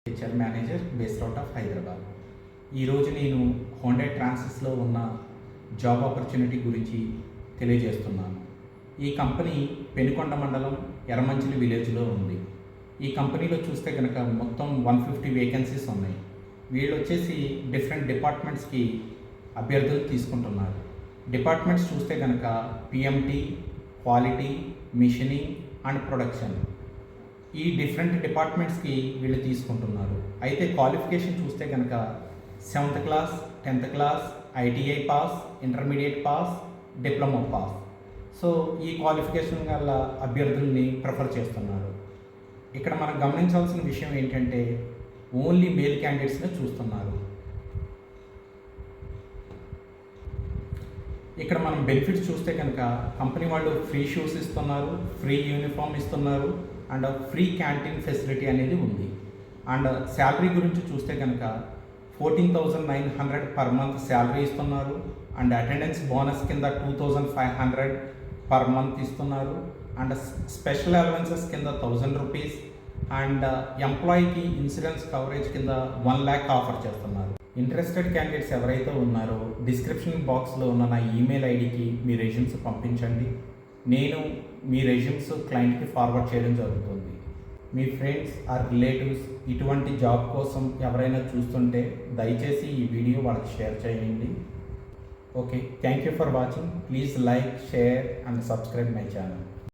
HR manager based out of Hyderabad. ఈరోజు నేను Honda ట్రాన్సిస్లో ఉన్న జాబ్ ఆపర్చునిటీ గురించి తెలియజేస్తున్నాను. ఈ కంపెనీ పెనుకొండ మండలం ఎర్రమంచిలి విలేజ్లో ఉంది. ఈ కంపెనీలో చూస్తే కనుక మొత్తం 150 వేకెన్సీస్ ఉన్నాయి. వీళ్ళు వచ్చేసి డిఫరెంట్ డిపార్ట్మెంట్స్కి అభ్యర్థులు తీసుకుంటున్నారు. డిపార్ట్మెంట్స్ చూస్తే కనుక PMT, quality, machining and production, ఈ డిఫరెంట్ డిపార్ట్మెంట్స్కి వీళ్ళు తీసుకుంటున్నారు. అయితే క్వాలిఫికేషన్ చూస్తే కనుక 7th class, 10th class, ITI pass, intermediate pass, diploma pass. So ఈ క్వాలిఫికేషన్ గల అభ్యర్థుల్ని ప్రిఫర్ చేస్తున్నారు. ఇక్కడ మనం గమనించాల్సిన విషయం ఏంటంటే ఓన్లీ మేల్ క్యాండిడేట్స్ని చూస్తున్నారు. ఇక్కడ మనం బెనిఫిట్స్ చూస్తే కనుక కంపెనీ వాళ్ళు ఫ్రీ షూస్ ఇస్తున్నారు, ఫ్రీ యూనిఫామ్ ఇస్తున్నారు అండ్ ఫ్రీ క్యాంటీన్ ఫెసిలిటీ అనేది ఉంది. అండ్ శాలరీ గురించి చూస్తే కనుక 14,900 పర్ మంత్ శాలరీ ఇస్తున్నారు. అండ్ అటెండెన్స్ బోనస్ కింద 2,500 పర్ మంత్ ఇస్తున్నారు. అండ్ స్పెషల్ అలవెన్సెస్ కింద 1,000 రూపీస్ అండ్ ఎంప్లాయీకి ఇన్సూరెన్స్ కవరేజ్ కింద 1 lakh ఆఫర్ చేస్తున్నారు. ఇంట్రెస్టెడ్ క్యాండిడేట్స్ ఎవరైతే ఉన్నారో డిస్క్రిప్షన్ బాక్స్లో ఉన్న నా ఈమెయిల్ ఐడికి మీ రెజ్యూమ్స్ పంపించండి. నేను మీ రెజ్యూమ్స్ క్లయింట్కి ఫార్వర్డ్ చేయడం జరుగుతుంది. మీ ఫ్రెండ్స్ ఆర్ రిలేటివ్స్ ఇటువంటి జాబ్ కోసం ఎవరైనా చూస్తుంటే దయచేసి ఈ వీడియో వాళ్ళకి షేర్ చేయండి. Okay, thank you for watching. Please like, share and subscribe my channel.